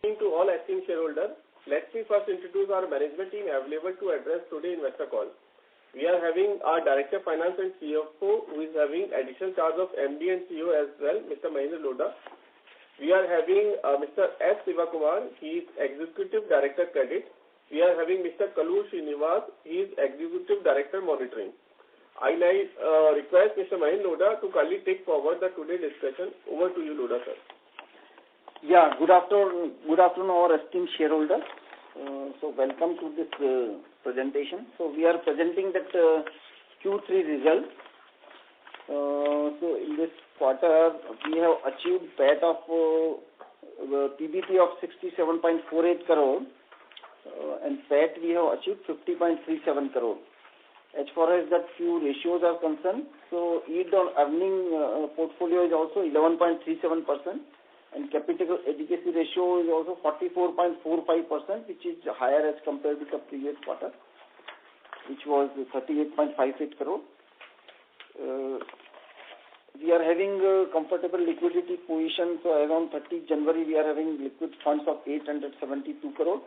To all esteemed shareholders, let me first introduce our management team available to address today's investor call. We are having our Director of Finance and CFO, who is having additional charge of MD and CEO as well, Mr. Mahendra Lodha. We are having Mr. S. Sivakumar, he is Executive Director Credit. We are having Mr. Kalu Srinivas, he is Executive Director Monitoring. I now request Mr. Mahendra Lodha to kindly take forward the today's discussion. Over to you, Lodha, sir. Yeah, good afternoon, our esteemed shareholders. So welcome to this presentation. So we are presenting that Q3 results. So in this quarter, we have achieved PAT of PBT of 67.48 crore and PAT we have achieved 50.37 crore. As far as that few ratios are concerned, so yield on earning portfolio is also 11.37%. And capital adequacy ratio is also 44.45%, which is higher as compared to the previous quarter, which was 38.58 crore. We are having a comfortable liquidity position. So around 30 January, we are having liquid funds of 872 crore.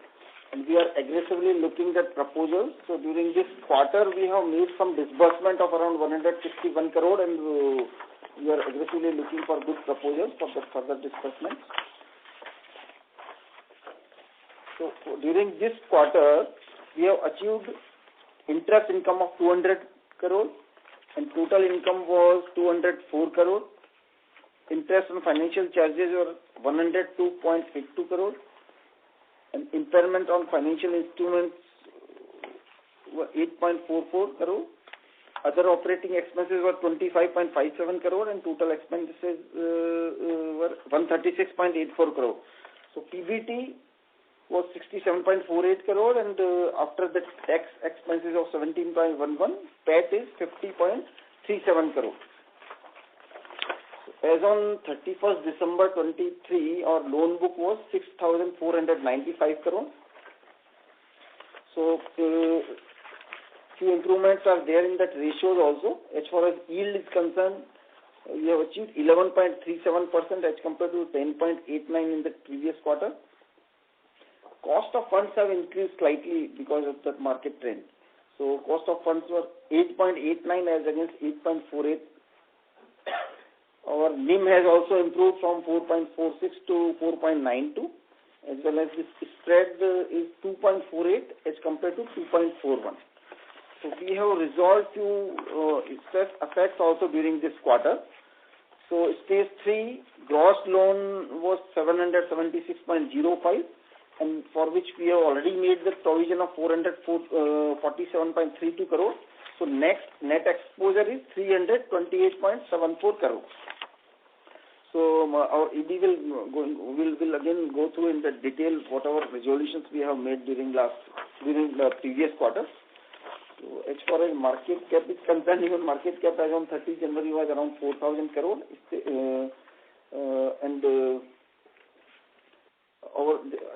And we are aggressively looking at proposals. So during this quarter, we have made some disbursement of around 161 crore and we are aggressively looking for good proposals for the further disbursement. So during this quarter, we have achieved interest income of 200 crore and total income was 204 crore. Interest on financial charges were 102.82 crore and impairment on financial instruments were 8.44 crore. Other operating expenses were 25.57 crore and total expenses were 136.84 crore. So PBT was 67.48 crore and after the tax expenses of 17.11, PAT is 50.37 crore. As on 31st December 23, our loan book was 6,495 crore. So few improvements are there in that ratios also. As far as yield is concerned, we have achieved 11.37% as compared to 10.89 in the previous quarter. Cost of funds have increased slightly because of the market trend. So cost of funds were 8.89 as against 8.48. Our NIM has also improved from 4.46 to 4.92, as well as the spread is 2.48 as compared to 2.41. So we have resolved few stress effects also during this quarter. So stage 3 gross loan was 776.05 and for which we have already made the provision of 447.32 crore. So next net exposure is 328.74 crore. So our ED will again go through in the detail whatever resolutions we have made during the previous quarter. So as far as market cap is concerned, even market cap as on 30 January was around 4,000 crore.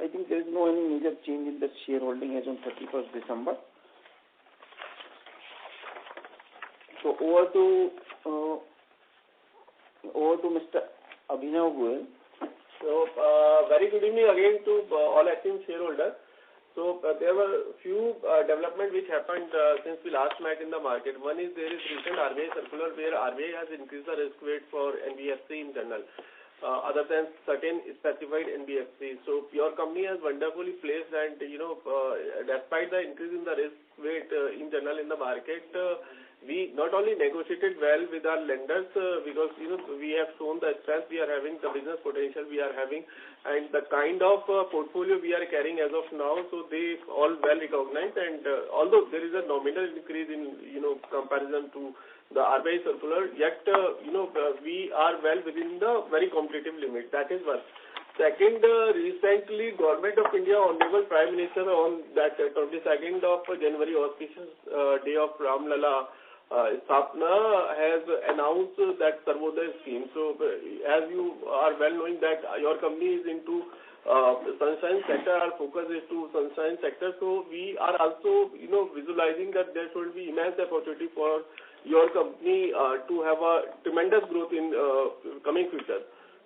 I think there is no any major change in the shareholding as on 31st December. So over to Mr. Abhinav Goel. So very good evening again to all esteemed shareholders. So there were few developments which happened since we last met in the market. One is there is recent RBI circular where RBI has increased the risk weight for NBFC in general, other than certain specified NBFC. So your company has wonderfully placed and despite the increase in the risk weight in general in the market, we not only negotiated well with our lenders because we have shown the strength we are having, the business potential we are having, and the kind of portfolio we are carrying as of now. So they all well recognized, and although there is a nominal increase in comparison to the RBI circular, yet we are well within the very competitive limit. That is one. Second, recently Government of India, Honorable Prime Minister, on that 22nd of January, auspicious day of Ram Lala Sthapna, has announced that Sarvodaya scheme. So as you are well knowing that your company is into sunshine sector, our focus is to sunshine sector. So we are also visualizing that there should be immense opportunity for your company to have a tremendous growth in coming future.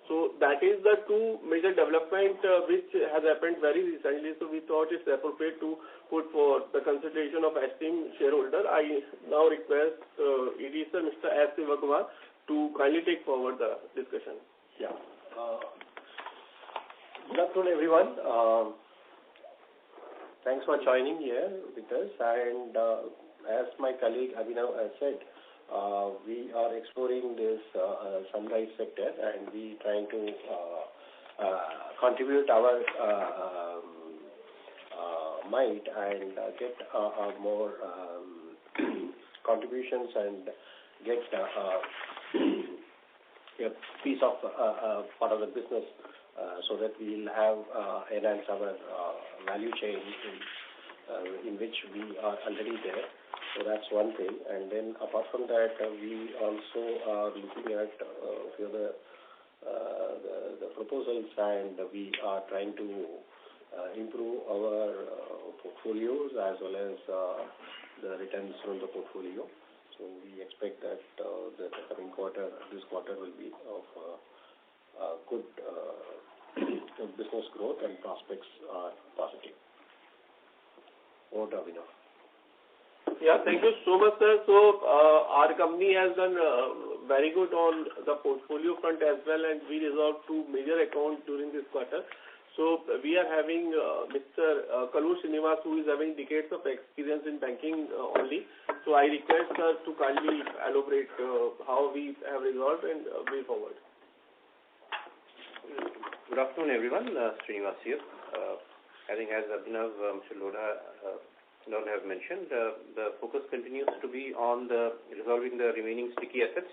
So that is the two major development which has happened very recently. So we thought it's appropriate to put for the consideration of esteemed shareholder. I now request ED Sir Mr. S. Sivakumar to kindly take forward the discussion. Yeah. Good afternoon, everyone. Thanks for joining here with us. And as my colleague Abhinav has said, we are exploring this sunrise sector, and we trying to contribute our might and get more contributions and get a piece of part of the business so that we'll have enhance our value chain in which we are already there. So that's one thing. And then apart from that, we also are looking at the proposals, and we are trying to improve our portfolios as well as the returns from the portfolio. So we expect that the coming quarter, this quarter will be of good business growth, and prospects are positive. Over to Abhinav. Yeah, thank you so much, sir. So our company has done very good on the portfolio front as well, and we resolved two major accounts during this quarter. So we are having Mr. Kalur Srinivas, who is having decades of experience in banking only. So I request sir to kindly elaborate how we have resolved and way forward. Good afternoon, everyone. Srinivas here. I think as Abhinav, Mr. Lodha have mentioned, the focus continues to be on resolving the remaining sticky assets.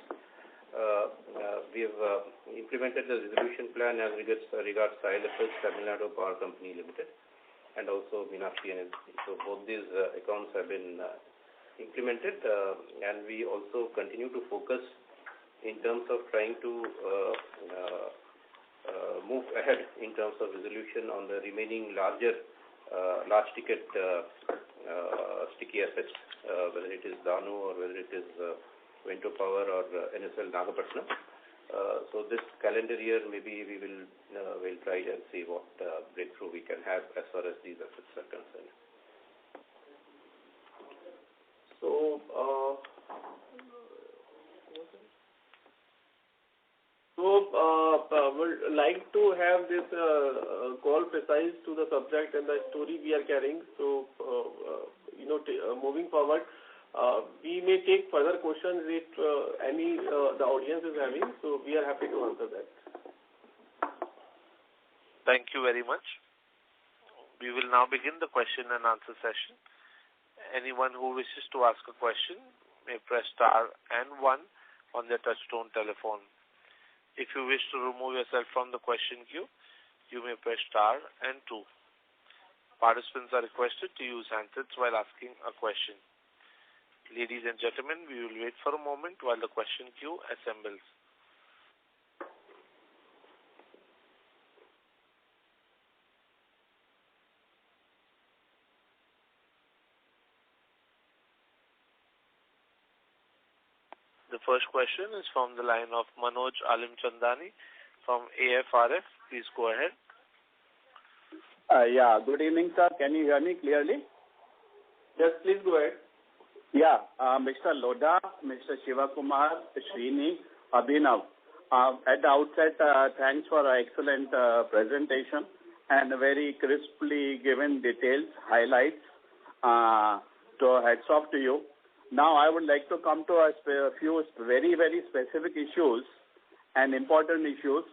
We have implemented the resolution plan as regards ILFS Tamil Nadu Power Company Limited and also Meenakshi Energy. So both these accounts have been implemented, and we also continue to focus in terms of trying to move ahead in terms of resolution on the remaining large ticket sticky assets, whether it is Danu or whether it is Vento Power or NSL Nagapatnam. So this calendar year, maybe we will try and see what breakthrough we can have as far as these assets are concerned. So, would like to have this call precise to the subject and the story we are carrying. So, moving forward, we may take further questions if any the audience is having. So, we are happy to answer that. Thank you very much. We will now begin the question and answer session. Anyone who wishes to ask a question may press star and 1 on their touchtone telephone. If you wish to remove yourself from the question queue, you may press star and 2. Participants are requested to use handsets while asking a question. Ladies and gentlemen, we will wait for a moment while the question queue assembles. The first question is from the line of Manoj Alimchandani from AFRF. Please go ahead. Yeah, good evening, sir. Can you hear me clearly? Yes, please go ahead. Yeah, Mr. Lodha, Mr. Sivakumar, Srini, Abhinav. At the outset, thanks for an excellent presentation and very crisply given details, highlights. So hats off to you. Now I would like to come to a few very, very specific issues and important issues,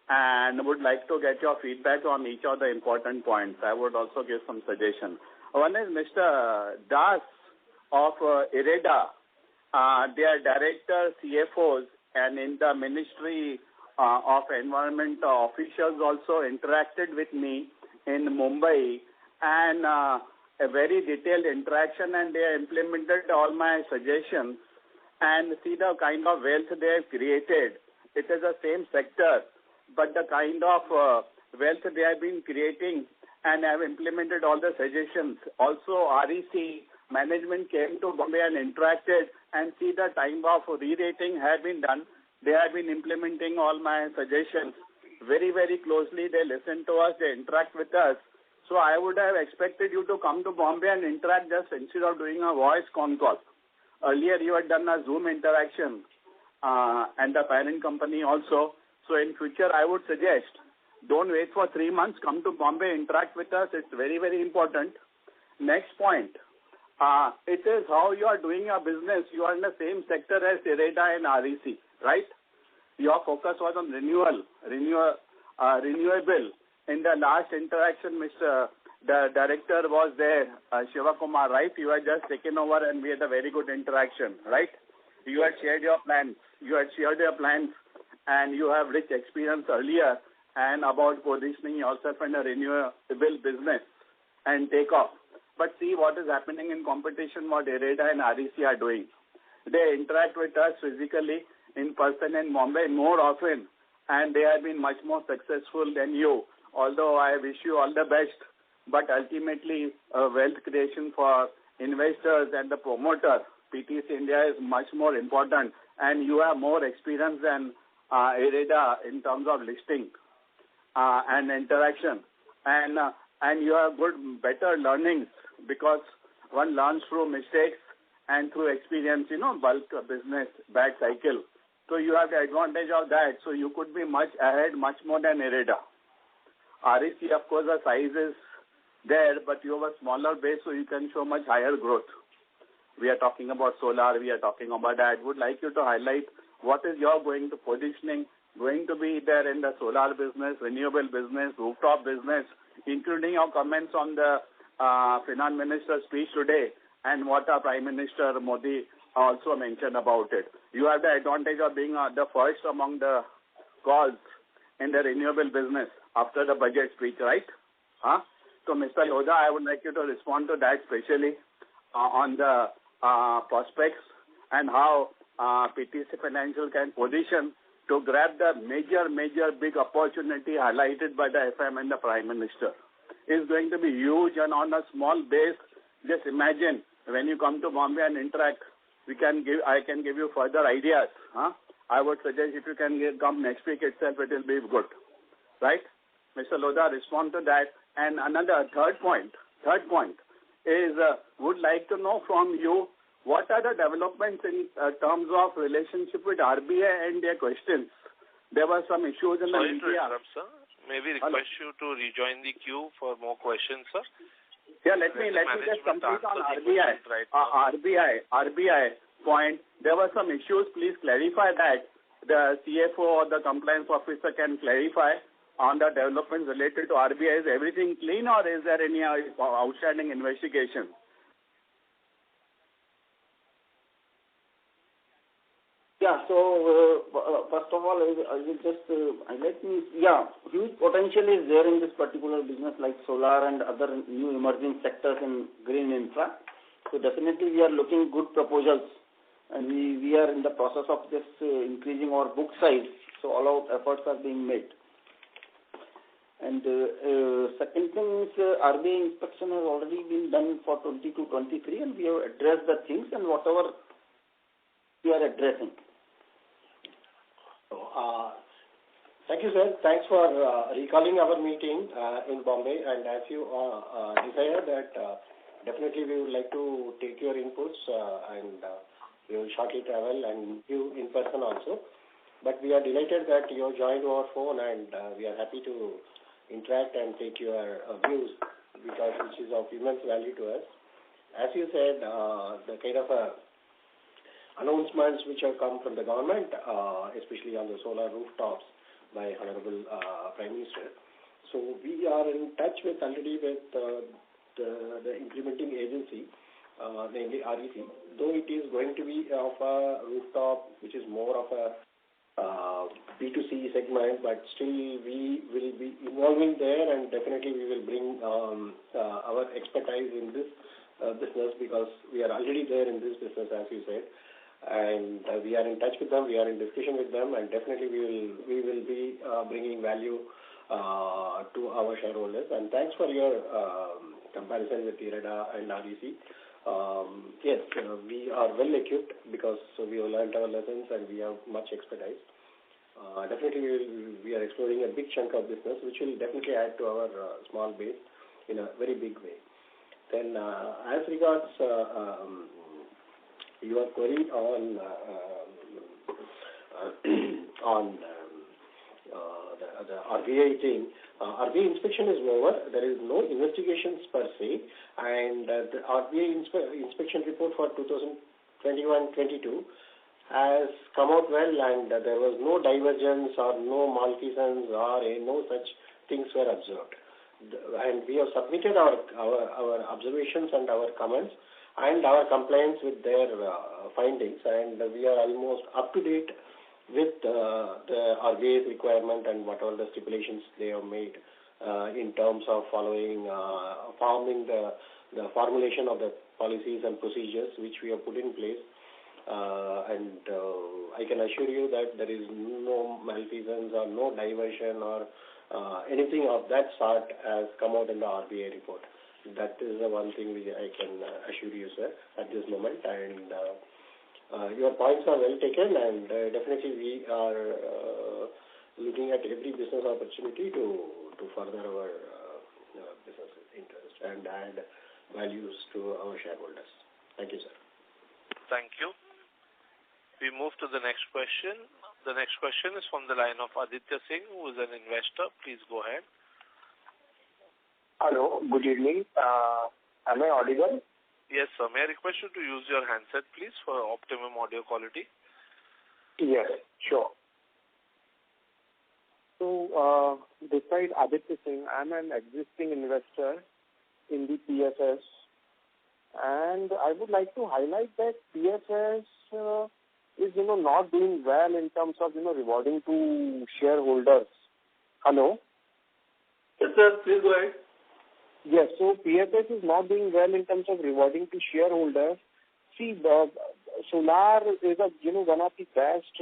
and would like to get your feedback on each of the important points. I would also give some suggestions. One is Mr. Das of IREDA. Their director, CFOs, and in the Ministry of Environment officials also interacted with me in Mumbai, and a very detailed interaction, and they implemented all my suggestions, and see the kind of wealth they have created. It is the same sector, but the kind of wealth they have been creating and have implemented all the suggestions. Also, REC management came to Bombay and interacted, and see the time of re-rating have been done. They have been implementing all my suggestions, very, very closely. They listen to us. They interact with us. So I would have expected you to come to Bombay and interact just instead of doing a voice call. Earlier, you had done a Zoom interaction and the parent company also. So in future, I would suggest don't wait for 3 months. Come to Bombay, interact with us. It's very, very important. Next point. It is how you are doing your business. You are in the same sector as IREDA and REC, right? Your focus was on renewable. In the last interaction, the director was there, Shiva Kumar, right? You had just taken over and we had a very good interaction, right? You had shared your plans. And you have rich experience earlier and about positioning yourself in a renewable business and take off. But see what is happening in competition, what IREDA and REC are doing. They interact with us physically, in person in Bombay more often, and they have been much more successful than you. Although I wish you all the best, but ultimately wealth creation for investors and the promoter, PTC India, is much more important, and you have more experience than IREDA in terms of listing and interaction, and you have better learnings because one learns through mistakes and through experience, bulk business, bad cycle. So you have the advantage of that. So you could be much ahead, much more than IREDA. REC, of course, the size is there, but you have a smaller base, so you can show much higher growth. We are talking about solar, we are talking about that. Would like you to highlight what is your going to positioning, going to be there in the solar business, renewable business, rooftop business, including your comments on the Finance Minister's speech today and what our Prime Minister Modi also mentioned about it. You have the advantage of being the first among the calls in the renewable business after the budget speech, right? So, Mr. Lodha, I would like you to respond to that, especially on the prospects and how PTC Financial can position to grab the major big opportunity highlighted by the FM and the Prime Minister. It's going to be huge, and on a small base, just imagine when you come to Bombay and interact, I can give you further ideas. I would suggest if you can come next week itself, it will be good. Right? Mr. Lodha, respond to that. And another third point is would like to know from you what are the developments in terms of relationship with RBI and their questions. There were some issues in the media. Sorry to interrupt, sir. May we request you to rejoin the queue for more questions, sir? Yeah, let me just complete on RBI point. There were some issues. Please clarify that. The CFO or the compliance officer can clarify on the developments related to RBI. Is everything clean or is there any outstanding investigation? Yeah, so first of all, I will just huge potential is there in this particular business like solar and other new emerging sectors in green infra. So definitely we are looking good proposals, and we are in the process of just increasing our book size. So all our efforts are being made. And second thing is RBI inspection has already been done for 22-23, and we have addressed the things and whatever we are addressing. Thank you, sir. Thanks for recalling our meeting in Bombay. And as you desire that, definitely we would like to take your inputs and we will shortly travel and you in person also. But we are delighted that you have joined our phone and we are happy to interact and take your views because which is of immense value to us. As you said, the kind of announcements which have come from the government, especially on the solar rooftops by Honorable Prime Minister. So we are in touch already with the implementing agency, namely REC, though it is going to be of a rooftop which is more of a B2C segment, but still we will be involving there and definitely we will bring our expertise in this business because we are already there in this business, as you said. And we are in touch with them, we are in discussion with them, and definitely we will be bringing value to our shareholders. And thanks for your comparison with IREDA and REC. Yes, we are well equipped because we have learned our lessons and we have much expertise. definitely we are exploring a big chunk of business, which will definitely add to our small base in a very big way. Then, as regards your query on the RBI thing, RBI inspection is over. There is no investigations per se, and the RBI inspection report for 2021-22 has come out well, and there was no divergence or no malfeasance or no such things were observed. And we have submitted our observations and our comments and our compliance with their findings, and we are almost up to date with the RBI's requirement and whatever the stipulations they have made in terms of forming the formulation of the policies and procedures which we have put in place. And I can assure you that there is no malfeasance or no diversion or anything of that sort has come out in the RBI report. That is the one thing which I can assure you, sir, at this moment. And your points are well taken, and definitely we are looking at every business opportunity to further our business interest and add values to our shareholders. Thank you, sir. Thank you. We move to the next question. The next question is from the line of Aditya Singh, who is an investor. Please go ahead. Hello, good evening. Am I audible? Yes, sir. May I request you to use your handset, please, for optimum audio quality? Yes, sure. So, besides Aditya Singh, I'm an existing investor in the PFS, and I would like to highlight that PFS is, not doing well in terms of, rewarding to shareholders. Hello? Yes, sir. Please go ahead. Yes, so PFS is not doing well in terms of rewarding to shareholders. See, the solar is one of the best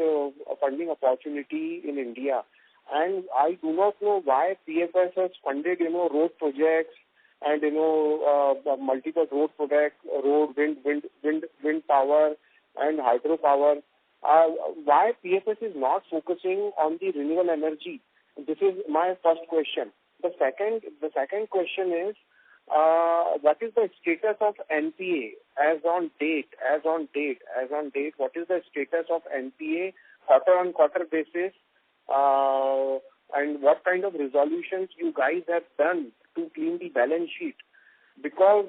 funding opportunity in India, and I do not know why PFS has funded road projects and multiple road projects, wind power and hydropower. Why PFS is not focusing on the renewable energy? This is my first question. The second question is, what is the status of NPA as on date? What is the status of NPA quarter-on-quarter basis? And what kind of resolutions you guys have done to clean the balance sheet? Because,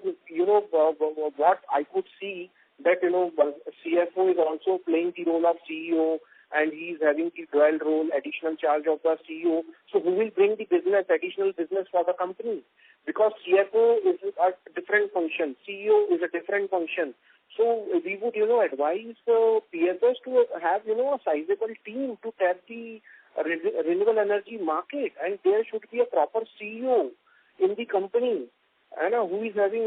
what I could see that, CFO is also playing the role of CEO, and he is having the dual role, additional charge of the CEO. So who will bring the additional business for the company? Because CFO is a different function, CEO is a different function. So we would, advise PFS to have, a sizable team to tap the renewable energy market, and there should be a proper CEO in the company, and who is having,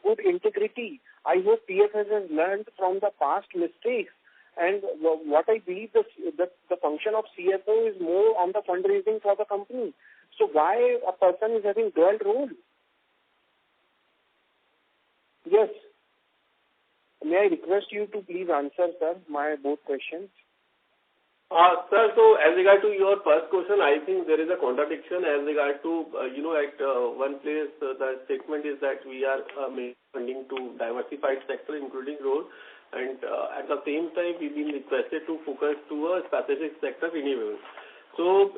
good integrity. I hope PFS has learned from the past mistakes. And what I believe the function of CFO is more on the fundraising for the company. So why a person is having dual role? Yes. May I request you to please answer, sir, my both questions? Sir, so as regard to your first question, I think there is a contradiction as regard to, at one place the statement is that we are funding to diversified sector, including road, and at the same time we've been requested to focus to a specific sector, renewable. So,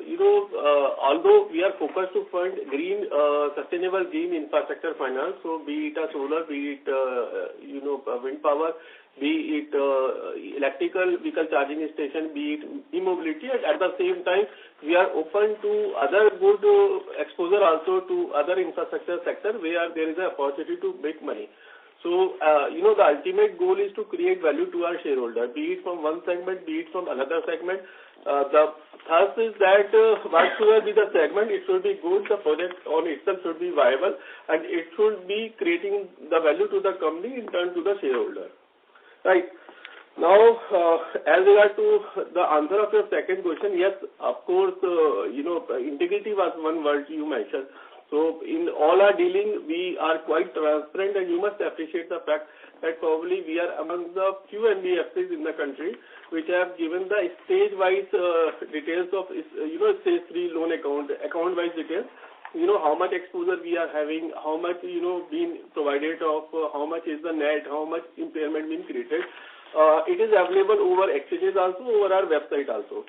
although we are focused to fund green, sustainable green infrastructure finance, so be it a solar, be it, wind power, be it electrical vehicle charging station, be it e-mobility, and at the same time, we are open to other good exposure also to other infrastructure sector where there is an opportunity to make money. So, the ultimate goal is to create value to our shareholder, be it from one segment, be it from another segment. The thrust is that whatsoever be the segment, it should be good, the project on itself should be viable, and it should be creating the value to the company in turn to the shareholder. Right. Now, as regard to the answer of your second question, yes, of course, integrity was one word you mentioned. So in all our dealing, we are quite transparent, and you must appreciate the fact that probably we are among the few NBFCs in the country which have given the stage-wise details of, stage 3 loan account-wise details. How much exposure we are having, how much, being provided of, how much is the net, how much impairment being created. It is available over exchanges also, over our website also.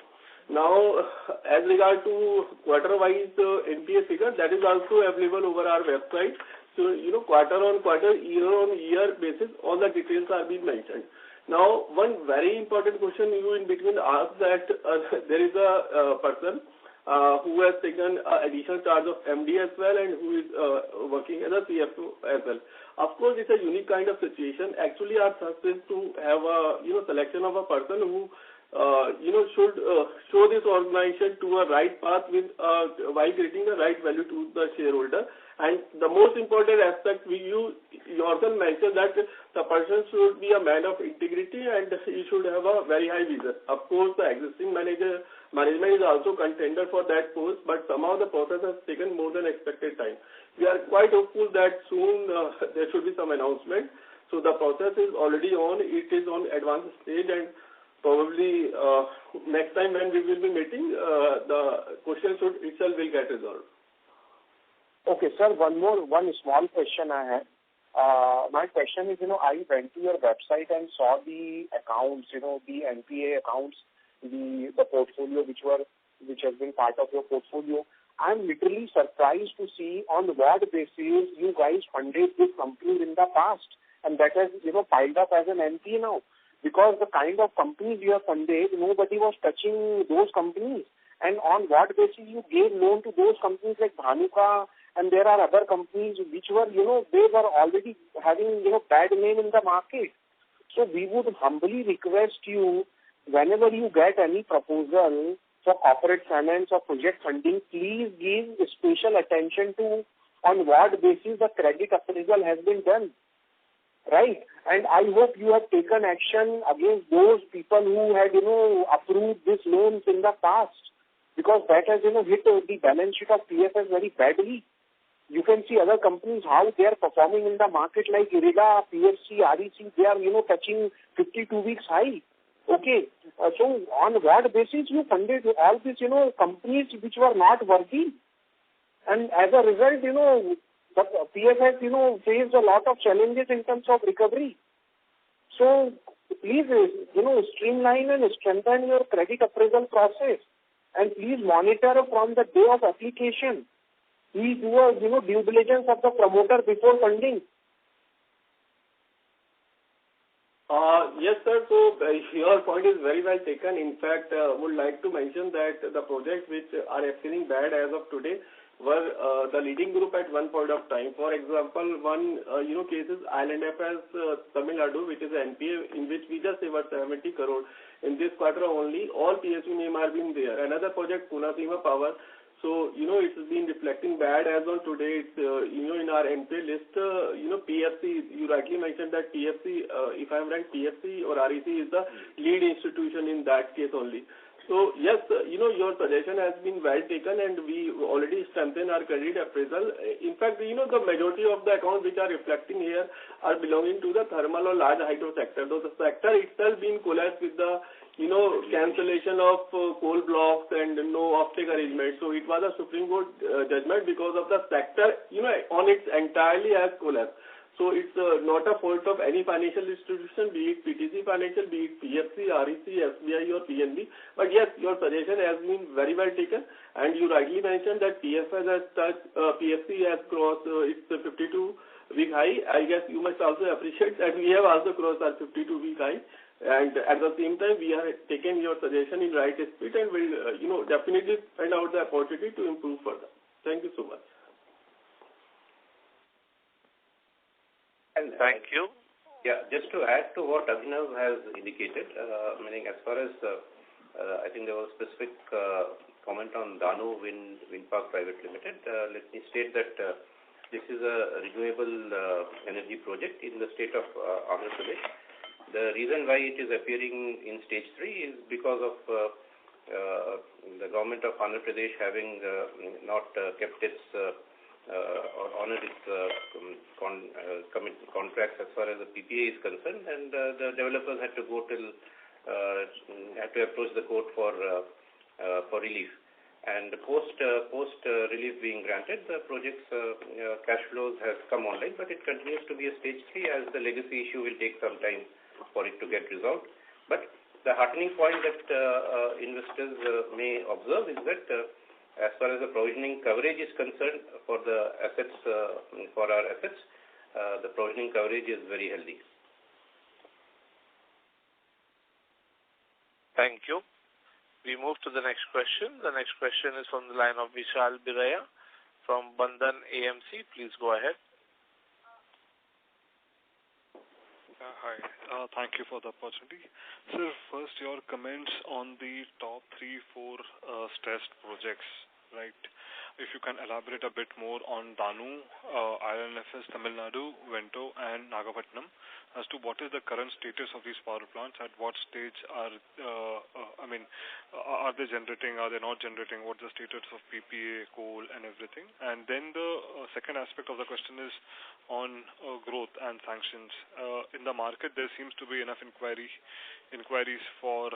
Now, as regard to quarter-wise NPA figure, that is also available over our website. So, quarter-on-quarter, year-on-year basis, all the details are being mentioned. Now, one very important question you in between asked that there is a person who has taken additional charge of MD as well and who is working as a CFO as well. Of course, it's a unique kind of situation. Actually, our thrust is to have a selection of a person who should show this organization to a right path with while creating the right value to the shareholder. And the most important aspect, you yourself mentioned that the person should be a man of integrity and he should have a very high vision. Of course, the existing management is also contender for that post, but somehow the process has taken more than expected time. We are quite hopeful that soon there should be some announcement. So the process is already on. It is on advanced stage, and probably next time when we will be meeting, the question itself will get resolved. Okay, sir, one small question I had. My question is, I went to your website and saw the accounts, the NPA accounts, the portfolio which has been part of your portfolio. I'm literally surprised to see on what basis you guys funded this company in the past, and that has, piled up as an NPA now. Because the kind of companies you have funded, nobody was touching those companies. And on what basis you gave loan to those companies like Dhanuka, and there are other companies which were, they were already having, bad name in the market. So we would humbly request you, whenever you get any proposal for corporate finance or project funding, please give special attention to on what basis the credit appraisal has been done. Right? And I hope you have taken action against those people who had, approved these loans in the past, because that has, hit the balance sheet of PFS very badly. You can see other companies, how they are performing in the market, like IREDA, PFC, REC, they are, touching 52 weeks high. Okay. So on what basis you funded all these, companies which were not worthy? And as a result, the PFS, faced a lot of challenges in terms of recovery. So please, streamline and strengthen your credit appraisal process, and please monitor from the day of application. Please do a, due diligence of the promoter before funding. Yes, sir. So your point is very well taken. In fact, would like to mention that the projects which are appearing bad as of today were the leading group at one point of time. For example, one case is Island FS Tamil Nadu, which is an NPA in which we just saved 70 crore in this quarter only. All PSU name are being there. Another project, Punasima Power. So, it's been reflecting bad as on today. It's, in our NPA list, PFC, you rightly mentioned that PFC, if I'm right, PFC or REC is the lead institution in that case only. So, yes, your suggestion has been well taken, and we already strengthened our credit appraisal. In fact, the majority of the accounts which are reflecting here are belonging to the thermal or large hydro sector. Though the sector itself being collapsed with the cancellation of coal blocks and no offtake arrangement. So it was a Supreme Court judgment because of the sector, on its entirely has collapsed. So it's not a fault of any financial institution, be it PTC Financial, be it PFC, REC, SBI or PNB. But yes, your suggestion has been very well taken, and you rightly mentioned that PFC has crossed its 52-week high. I guess you must also appreciate that we have also crossed our 52-week high. And at the same time, we have taken your suggestion in right spirit and will, definitely find out the opportunity to improve further. Thank you so much. And thank you. Yeah, just to add to what Abhinav has indicated, meaning as far as I think there was a specific comment on Danu Wind Park Private Limited. Let me state that this is a renewable energy project in the state of Andhra Pradesh. The reason why it is appearing in stage 3 is because of the government of Andhra Pradesh having not kept its honored its contracts as far as the PPA is concerned, and the developers had to approach the court for relief. And post relief being granted, the project's cash flows has come online, but it continues to be a stage 3 as the legacy issue will take some time for it to get resolved. But the heartening point that investors may observe is that as far as the provisioning coverage is concerned for the assets, for our assets, the provisioning coverage is very healthy. Thank you. We move to the next question. The next question is from the line of Vishal Biraya from Bandhan AMC. Please go ahead. Hi. Thank you for the opportunity. Sir, first your comments on the top 3-4 stressed projects, right? If you can elaborate a bit more on Danu, INFS Tamil Nadu, Vento and Nagapattinam as to what is the current status of these power plants, at what stage are they generating, are they not generating, what's the status of PPA, coal and everything. And then the second aspect of the question is on growth and sanctions. In the market there seems to be enough inquiries for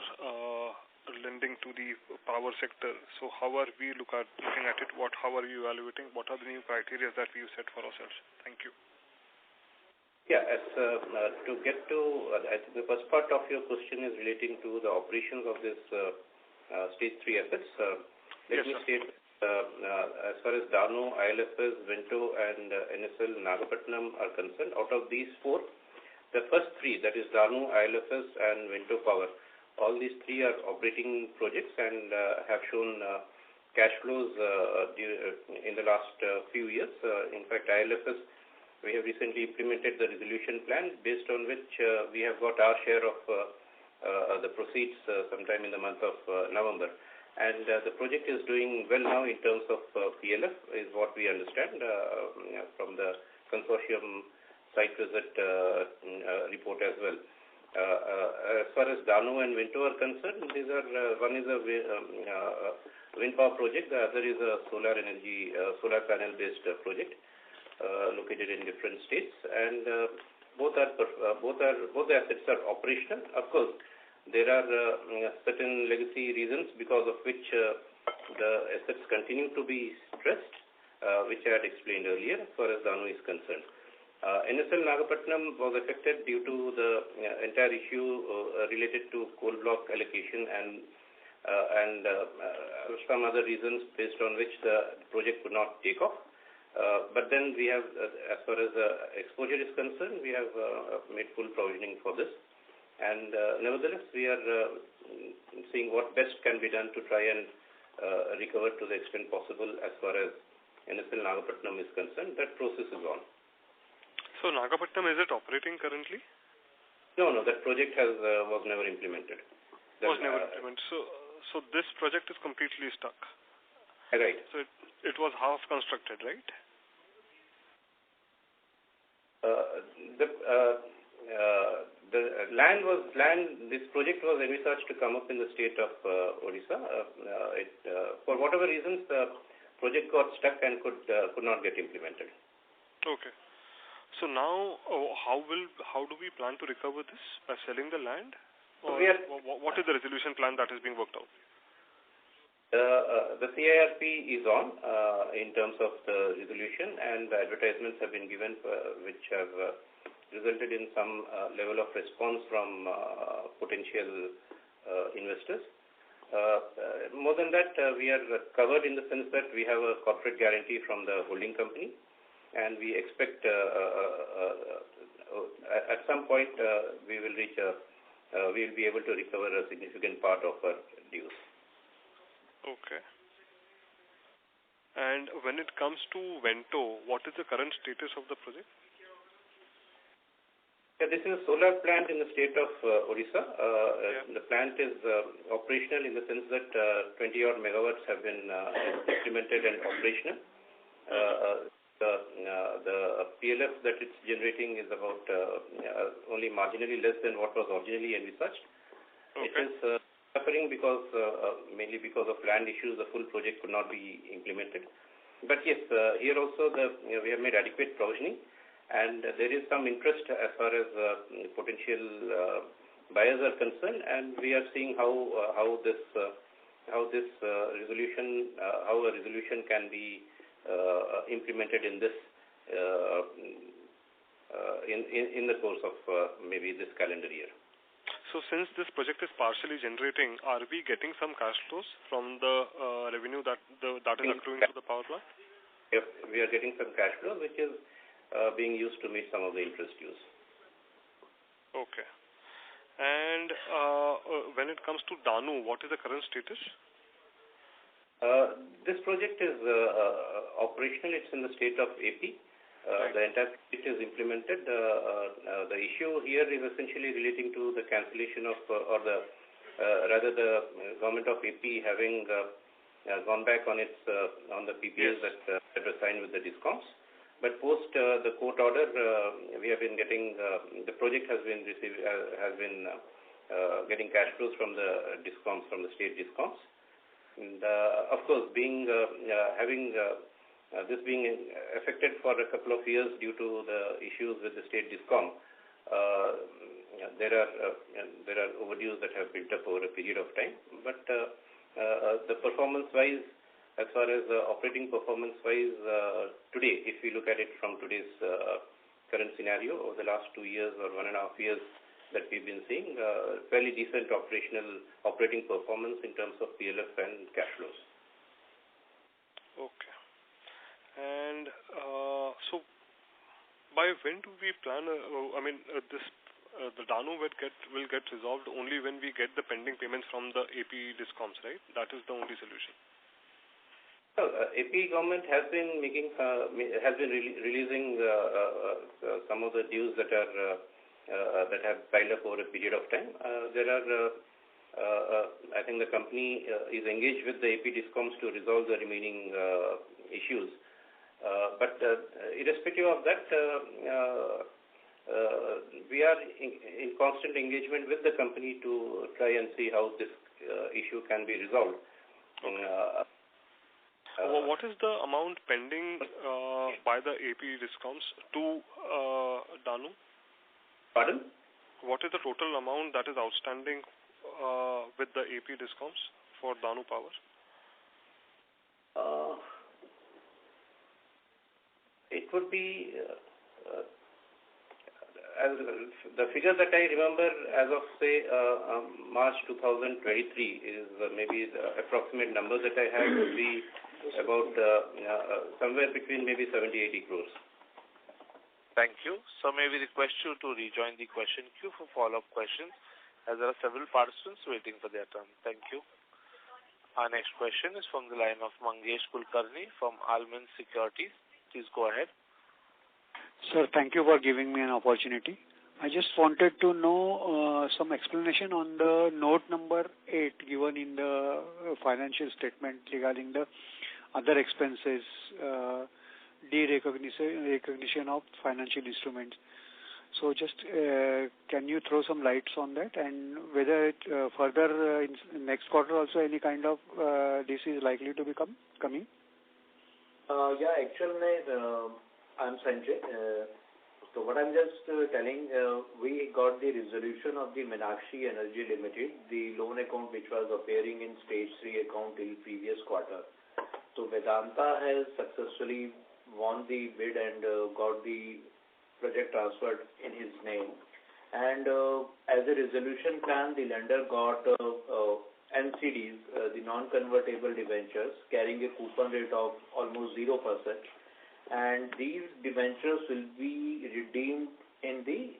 lending to the power sector. So how are we looking at it? How are you evaluating? What are the new criteria that we set for ourselves? Thank you. Yeah, to get to I think the first part of your question is relating to the operations of this stage 3 assets. Let me state as far as Danu, ILFS, Vento and NSL Nagapattinam are concerned, out of these 4, the first 3, that is Danu, ILFS and Vento Power, all these 3 are operating projects and have shown cash flows in the last few years. In fact, ILFS, we have recently implemented the resolution plan based on which we have got our share of the proceeds sometime in the month of November. And the project is doing well now in terms of PLF, is what we understand from the consortium site visit report as well. As far as Danu and Vento are concerned, these are one is a wind power project, the other is a solar panel based project located in different states, and both the assets are operational. Of course, there are certain legacy reasons because of which the assets continue to be stressed, which I had explained earlier as far as Danu is concerned. NSL Nagapattinam was affected due to the entire issue related to coal block allocation and some other reasons based on which the project could not take off. But then we have, as far as exposure is concerned, we have made full provisioning for this. And nevertheless, we are seeing what best can be done to try and recover to the extent possible as far as NSL Nagapattinam is concerned. That process is on. So Nagapattinam, is it operating currently? No, that project was never implemented. Was never implemented. So this project is completely stuck. Right. So it was half constructed, right? The land. This project was envisaged to come up in the state of Odisha. For whatever reasons, the project got stuck and could not get implemented. Okay. So now, how do we plan to recover this? By selling the land? Or what is the resolution plan that is being worked out? The CIRP is on in terms of the resolution, and the advertisements have been given which have resulted in some level of response from potential investors. More than that, we are covered in the sense that we have a corporate guarantee from the holding company, and we expect at some point we will be able to recover a significant part of our dues. Okay. And when it comes to Vento, what is the current status of the project? Yeah, this is a solar plant in the state of Odisha. The plant is operational in the sense that 20-odd megawatts have been implemented and operational. The PLF that it's generating is about only marginally less than what was originally envisaged. Okay. It is suffering mainly because of land issues. The full project could not be implemented. But yes, here also we have made adequate provisioning, and there is some interest as far as potential buyers are concerned, and we are seeing how a resolution can be implemented in this in the course of maybe this calendar year. So since this project is partially generating, are we getting some cash flows from the revenue that is accruing to the power plant? Yep, we are getting some cash flow which is being used to meet some of the interest dues. Okay. And when it comes to Danu, what is the current status? This project is operational. It's in the state of AP. The entire project is implemented. The issue here is essentially relating to the cancellation of, the government of AP having gone back on its on the PPAs that were signed with the DISCOMs. But post the court order, we have been getting the project has been getting cash flows from the DISCOMs, from the state DISCOMs. And of course, being this being affected for a couple of years due to the issues with the state DISCOM, there are overdues that have built up over a period of time. But the performance-wise, as far as operating performance-wise, today, if we look at it from today's current scenario, over the last 2 years or 1.5 years that we've been seeing, fairly decent operating performance in terms of PLF and cash flows. Okay. And so, by when do we plan? The Danu will get resolved only when we get the pending payments from the AP DISCOMs, right? That is the only solution. AP government has been releasing some of the dues that have piled up over a period of time. I think the company is engaged with the AP DISCOMs to resolve the remaining issues. But irrespective of that, we are in constant engagement with the company to try and see how this issue can be resolved. What is the amount pending by the AP DISCOMs to Danu? Pardon? What is the total amount that is outstanding with the AP DISCOMs for Danu Power? It would be the figure that I remember as of say March 2023 is maybe the approximate number that I have would be about somewhere between maybe 70-80 crores. Thank you. So may we request you to rejoin the question queue for follow-up questions, as there are several participants waiting for their turn. Thank you. Our next question is from the line of Mangesh Kulkarni from Almond Securities. Please go ahead. Sir, thank you for giving me an opportunity. I just wanted to know some explanation on the note number 8 given in the financial statement regarding the other expenses, recognition of financial instruments. So just can you throw some lights on that, and whether it further in next quarter also any kind of this is likely to become coming? Actually, I'm Sanjay. So what I'm just telling, we got the resolution of the Meenakshi Energy Limited, the loan account which was appearing in stage 3 account till previous quarter. So Vedanta has successfully won the bid and got the project transferred in his name. And as a resolution plan, the lender got NCDs, the non-convertible debentures, carrying a coupon rate of almost 0%. And these debentures will be redeemed in the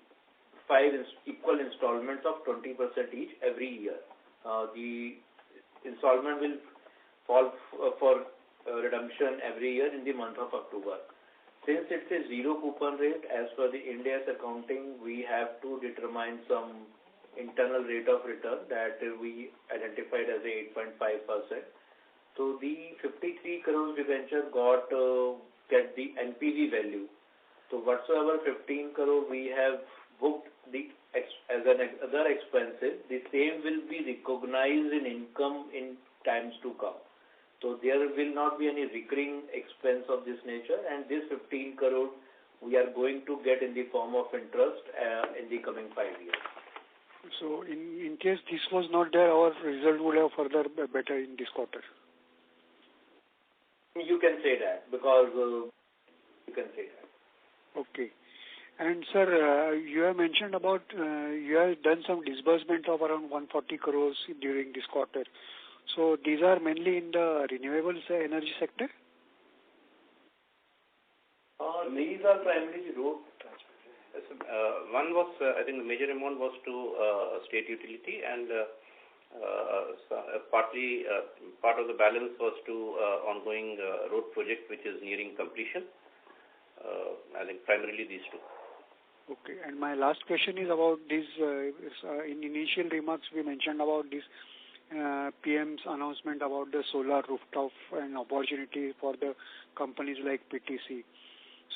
5 equal installments of 20% each every year. The installment will fall for redemption every year in the month of October. Since it's a 0 coupon rate, as per the India's accounting, we have to determine some internal rate of return that we identified as a 8.5%. So the 53 crores debenture get the NPV value. So whatsoever 15 crore we have booked as other expenses, the same will be recognized in income in times to come. So there will not be any recurring expense of this nature, and this 15 crore we are going to get in the form of interest in the coming 5 years. So in case this was not there, our result would have further better in this quarter. You can say that, because you can say that. Okay. And sir, you have mentioned about you have done some disbursement of around 140 crores during this quarter. So these are mainly in the renewables energy sector? These are primarily road. One was, I think the major amount was to state utility, and partly part of the balance was to ongoing road project which is nearing completion. I think primarily these two. Okay. And my last question is about this. In initial remarks, we mentioned about this PM's announcement about the solar rooftop and opportunity for the companies like PTC.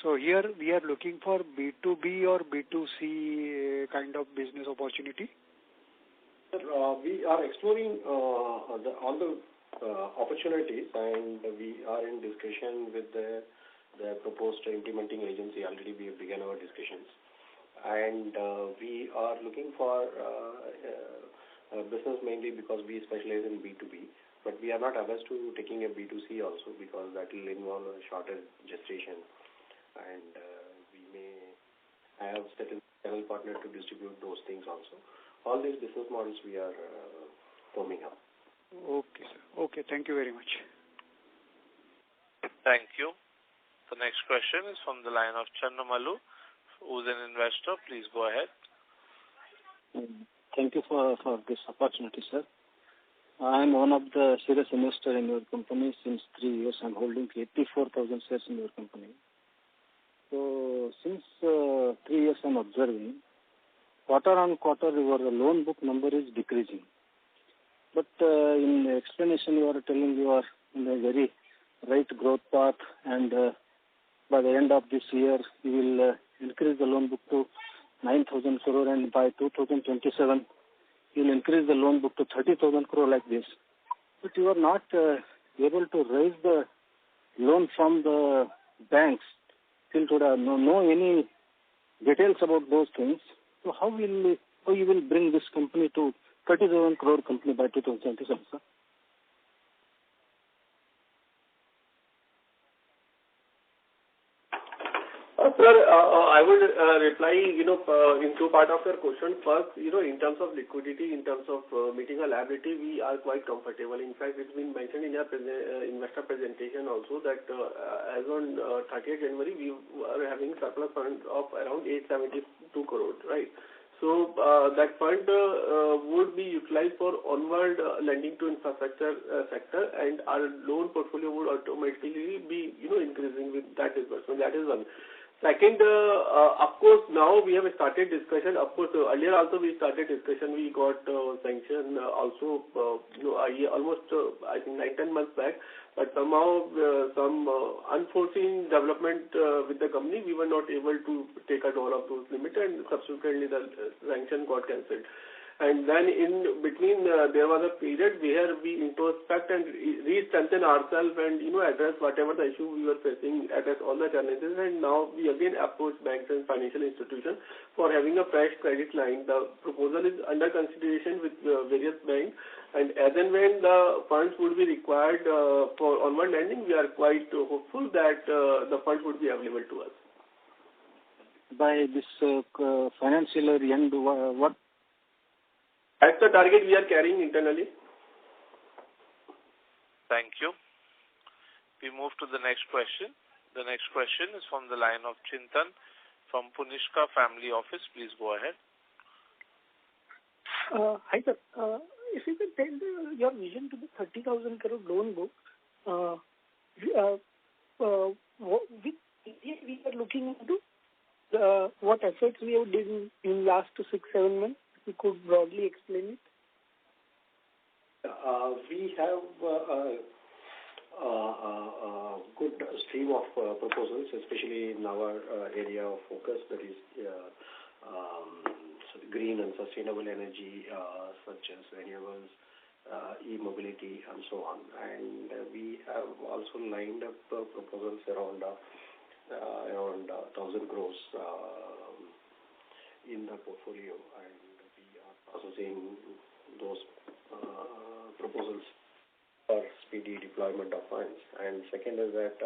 So here we are looking for B2B or B2C kind of business opportunity. We are exploring all the opportunities, and we are in discussion with the proposed implementing agency. Already we have begun our discussions, and we are looking for business mainly because we specialize in B2B, but we are not averse to taking a B2C also, because that will involve a shorter gestation, and we may have certain channel partner to distribute those things also. All these business models we are forming up. Okay, sir. Okay, thank you very much. Thank you. The next question is from the line of Chandramalu, who's an investor. Please go ahead. Thank you for this opportunity, sir. I am one of the serious investor in your company since 3 years. I am holding 84,000 shares in your company. So since 3 years I am observing, quarter on quarter your loan book number is decreasing. But in the explanation you are telling you are in a very right growth path, and by the end of this year you will increase the loan book to 9,000 crore, and by 2027 you will increase the loan book to 30,000 crore like this. But you are not able to raise the loan from the banks till today. No any details about those things. So how you will bring this company to 30,000 crore company by 2027, sir? Sir, I would reply, in two parts of your question. First, in terms of liquidity, in terms of meeting a liability, we are quite comfortable. In fact, it's been mentioned in our investor presentation also that as on 30th January, we are having surplus funds of around 872 crores, right? So that fund would be utilized for onward lending to infrastructure sector, and our loan portfolio would automatically be, increasing with that disbursement. That is one. Second, of course, now we have started discussion. Of course, earlier also we started discussion. We got sanction also, almost I think 9-10 months back. But somehow some unforeseen development with the company, we were not able to take out all of those limits, and subsequently the sanction got cancelled. And then in between, there was a period where we introspect and re-strengthen ourselves and, address whatever the issue we were facing, address all the challenges. And now we again approach banks and financial institutions for having a fresh credit line. The proposal is under consideration with various banks. And as and when the funds would be required for onward lending, we are quite hopeful that the funds would be available to us. By this financial year end, what? That's the target we are carrying internally. Thank you. We move to the next question. The next question is from the line of Chintan from Punishka Family Office. Please go ahead. Hi, sir. If you could tell your vision to the 30,000 crore loan book, which we are looking into, what efforts we have done in last 6-7 months. You could broadly explain it? We have a good stream of proposals, especially in our area of focus, that is green and sustainable energy, such as renewables, e-mobility and so on. And we have also lined up proposals around 1,000 crores in the portfolio, and we are processing those proposals for speedy deployment of funds. And second is that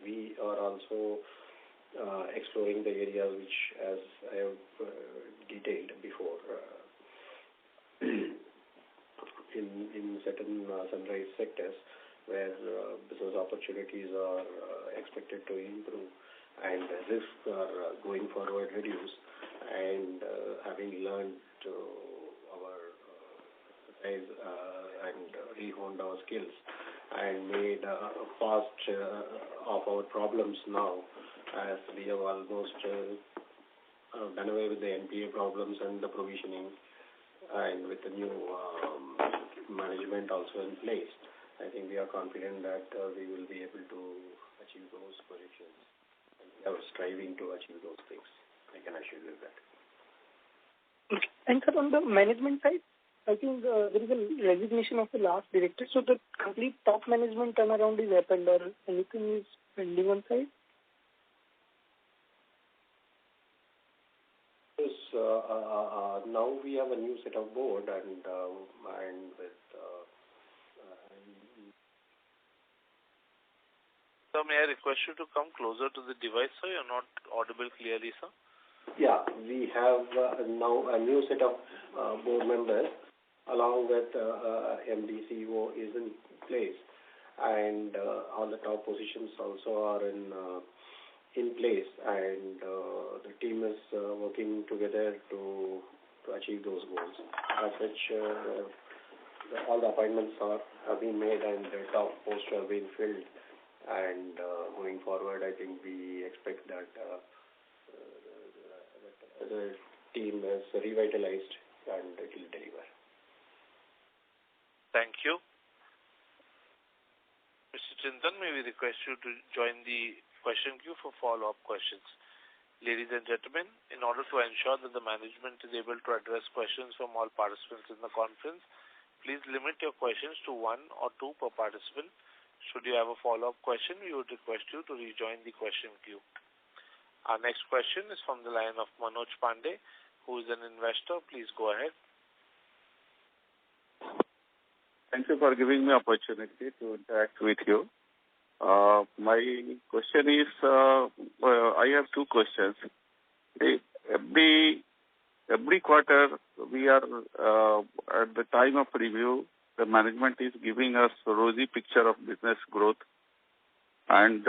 we are also exploring the areas which, as I have detailed before, in certain sunrise sectors where business opportunities are expected to improve and risks are going forward reduced. And having learned our exercise and rehoned our skills and made fast of our problems now, as we have almost done away with the NPA problems and the provisioning, and with the new management also in place, I think we are confident that we will be able to achieve those projections. And we are striving to achieve those things. I can assure you that. Okay. And sir, on the management side, I think there is a resignation of the last director. So the complete top management turnaround is happened, or anything is pending on side? Yes, now we have a new set of board, and with Sir, may I request you to come closer to the device, sir? You're not audible clearly, sir. Yeah, we have now a new set of board members, along with MD CEO is in place, and all the top positions also are in place, and the team is working together to achieve those goals. As such, all the appointments have been made, and the top posts have been filled. And going forward, I think we expect that the team is revitalized and it will deliver. Thank you. Mr. Chintan, may we request you to join the question queue for follow-up questions. Ladies and gentlemen, in order to ensure that the management is able to address questions from all participants in the conference, please limit your questions to one or two per participant. Should you have a follow-up question, we would request you to rejoin the question queue. Our next question is from the line of Manoj Pandey, who is an investor. Please go ahead. Thank you for giving me opportunity to interact with you. My question is, I have two questions. Every quarter, we are at the time of review, the management is giving us a rosy picture of business growth, and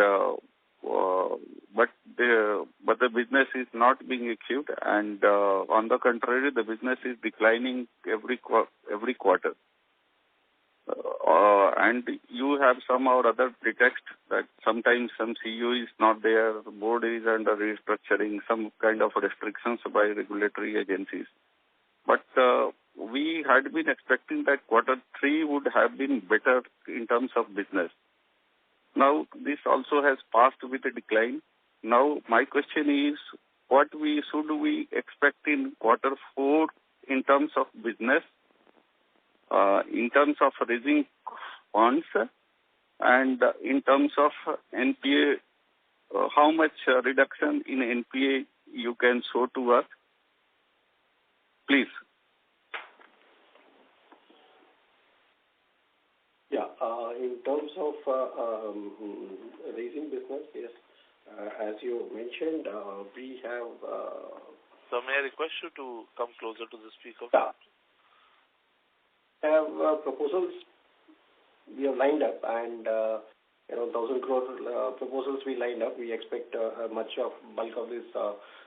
but the business is not being achieved, and on the contrary, the business is declining every quarter. And you have some or other pretext that sometimes some CEO is not there, the board is under restructuring, some kind of restrictions by regulatory agencies. But we had been expecting that quarter 3 would have been better in terms of business. Now, this also has passed with a decline. Now, my question is, what should we expect in quarter 4 in terms of business, in terms of raising funds, and in terms of NPA, how much reduction in NPA you can show to us? Please. Yeah, in terms of raising business, yes, as you mentioned, we have... So may I request you to come closer to the speaker? Yeah. We have proposals we have lined up, and 1,000 crore proposals we lined up. We expect much of bulk of these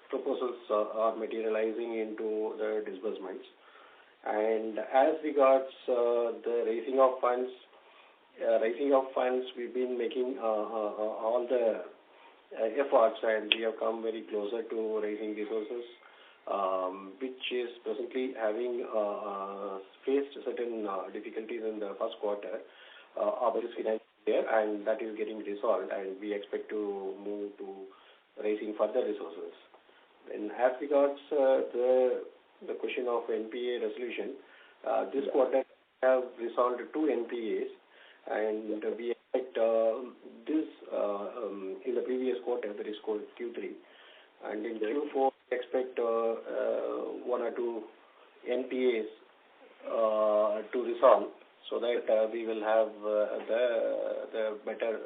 proposals are materializing into the disbursements. And as regards the raising of funds, we've been making all the efforts, and we have come very closer to raising resources, which is presently having faced certain difficulties in the first quarter of this financial year, and that is getting resolved, and we expect to move to raising further resources. And as regards the question of NPA resolution, this quarter have resolved 2 NPAs, and we expect this in the previous quarter, that is called Q3, and in Q4 we expect 1 or 2 NPAs to resolve, so that we will have the better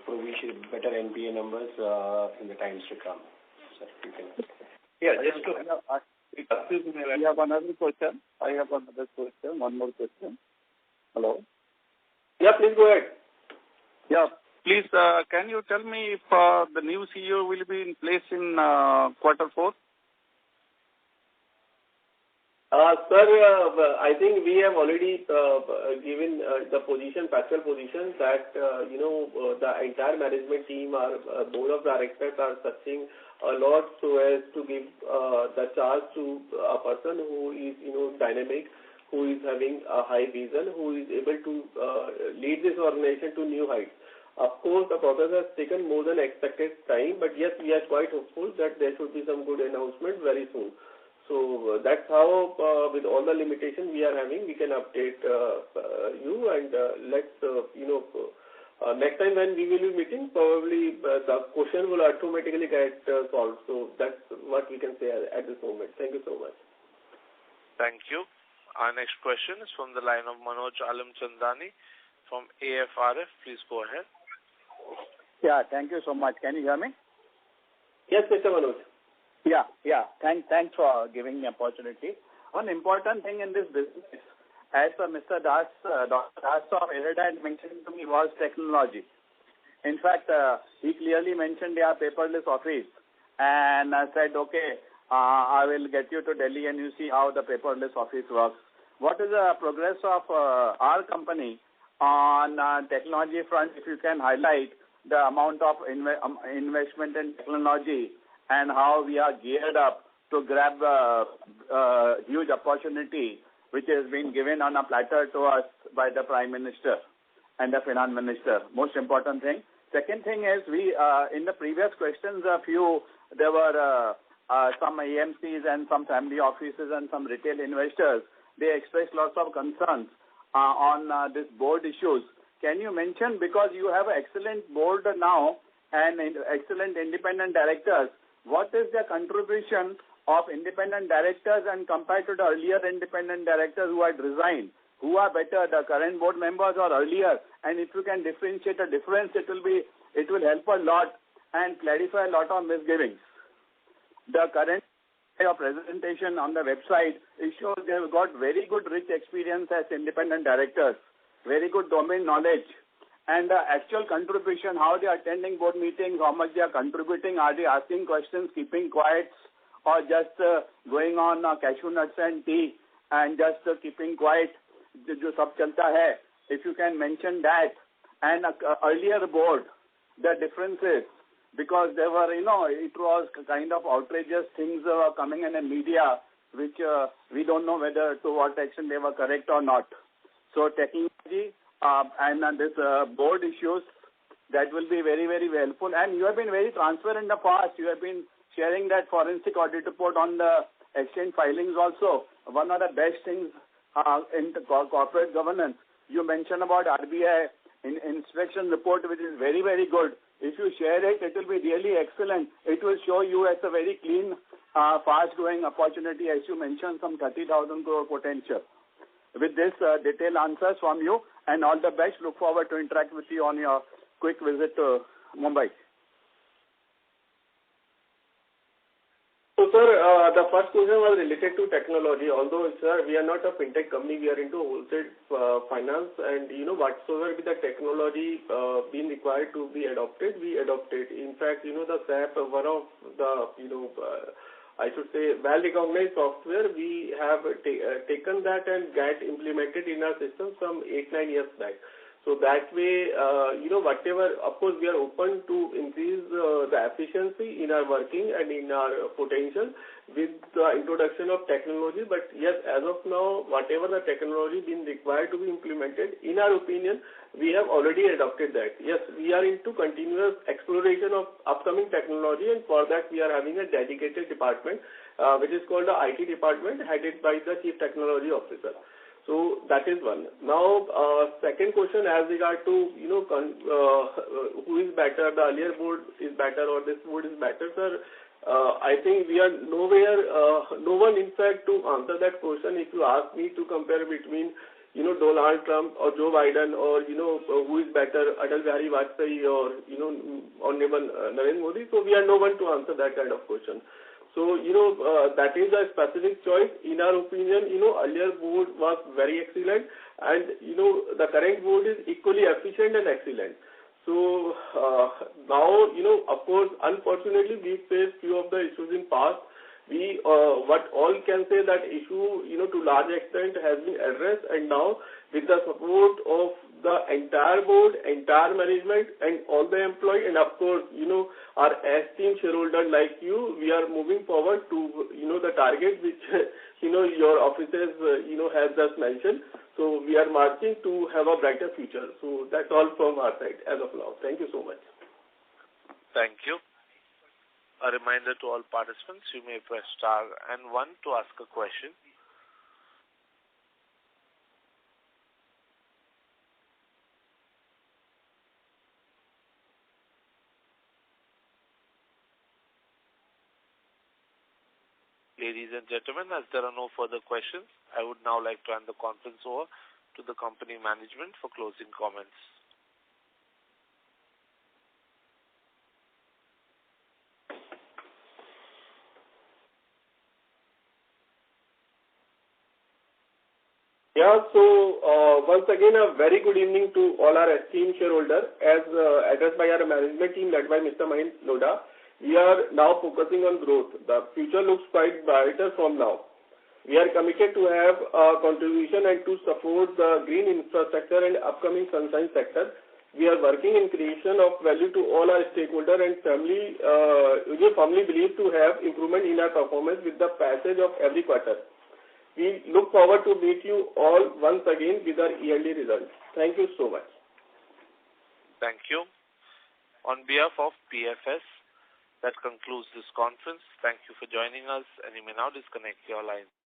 provision, better NPA numbers in the times to come. So you can. Yeah, just to I have another question. One more question. Hello. Yeah, please go ahead. Yeah, please. Can you tell me if the new CEO will be in place in Q4? Sir, I think we have already given the position, factual position that, the entire management team, our board of directors are searching a lot so as to give the charge to a person who is, dynamic, who is having a high vision, who is able to lead this organization to new heights. Of course, the process has taken more than expected time, but yes, we are quite hopeful that there should be some good announcement very soon. So that's how, with all the limitations we are having, we can update you, and let's, next time when we will be meeting, probably the question will automatically get solved. So that's what we can say at this moment. Thank you so much. Thank you. Our next question is from the line of Manoj Alamchandani from AFRF. Please go ahead. Yeah, thank you so much. Can you hear me? Yes, Mr. Manoj. Yeah. Thanks for giving me opportunity. One important thing in this business, as Mr. Das, Dr. Das of Iredine mentioned to me, was technology. In fact, he clearly mentioned their paperless office, and I said, okay, I will get you to Delhi and you see how the paperless office works. What is the progress of our company on technology front? If you can highlight the amount of investment in technology and how we are geared up to grab a huge opportunity which has been given on a platter to us by the Prime Minister and the Finance Minister. Most important thing. Second thing is, we in the previous questions, there were some AMCs and some family offices and some retail investors. They expressed lots of concerns on this board issues. Can you mention, because you have an excellent board now and excellent independent directors, what is the contribution of independent directors and compared to the earlier independent directors who had resigned? Who are better, the current board members or earlier? And if you can differentiate a difference, it will help a lot and clarify a lot of misgivings. The current presentation on the website, it shows they have got very good rich experience as independent directors, very good domain knowledge, and the actual contribution, how they are attending board meetings, how much they are contributing, are they asking questions, keeping quiet, or just going on cashew nuts and tea and just keeping quiet, jo sab chalta hai. If you can mention that, and earlier board, the differences, because there were, it was kind of outrageous things coming in the media, which we don't know whether to what extent they were correct or not. So technology and this board issues, that will be very, very helpful. And you have been very transparent in the past. You have been sharing that forensic audit report on the exchange filings also. One of the best things in the corporate governance. You mentioned about RBI inspection report, which is very, very good. If you share it, it will be really excellent. It will show you as a very clean, fast-growing opportunity, as you mentioned, some 30,000 crore potential. With this detailed answers from you, and all the best. Look forward to interact with you on your quick visit to Mumbai. So, sir, the first question was related to technology. Although, sir, we are not a fintech company, we are into wholesale finance, and whatsoever be the technology being required to be adopted, we adopted. In fact, the SAP, one of the I should say well-recognized software, we have taken that and get implemented in our system some 8-9 years back. So that way, whatever, of course, we are open to increase the efficiency in our working and in our potential with the introduction of technology. But yes, as of now, whatever the technology being required to be implemented, in our opinion, we have already adopted that. Yes, we are into continuous exploration of upcoming technology, and for that we are having a dedicated department, which is called the IT department, headed by the Chief Technology Officer. So that is one. Now, second question as regard to, who is better, the earlier board is better or this board is better, sir. I think we are nowhere, no one in fact to answer that question. If you ask me to compare between, Donald Trump or Joe Biden or, who is better, Atal Bihari Vajpayee or, Honorable Narendra Modi, so we are no one to answer that kind of question. So, that is a specific choice. In our opinion, earlier board was very excellent and, the current board is equally efficient and excellent. So, now, of course, unfortunately, we faced few of the issues in past. We, what all can say that issue, to large extent has been addressed, and now with the support of the entire board, entire management and all the employees and of course, our esteemed shareholder like you, we are moving forward to, the target which, your offices, have just mentioned. So we are marching to have a brighter future. So that's all from our side as of now. Thank you so much. Thank you. A reminder to all participants, you may press star and 1 to ask a question. Ladies and gentlemen, as there are no further questions, I would now like to hand the conference over to the company management for closing comments. Yeah, so once again, a very good evening to all our esteemed shareholders. As addressed by our management team led by Mr. Mahendra Lodha, we are now focusing on growth. The future looks quite brighter from now. We are committed to have a contribution and to support the green infrastructure and upcoming sunshine sector. We are working in creation of value to all our stakeholders and we firmly believe to have improvement in our performance with the passage of every quarter. We look forward to meet you all once again with our yearly results. Thank you so much. Thank you. On behalf of PFS, that concludes this conference. Thank you for joining us, and you may now disconnect your line.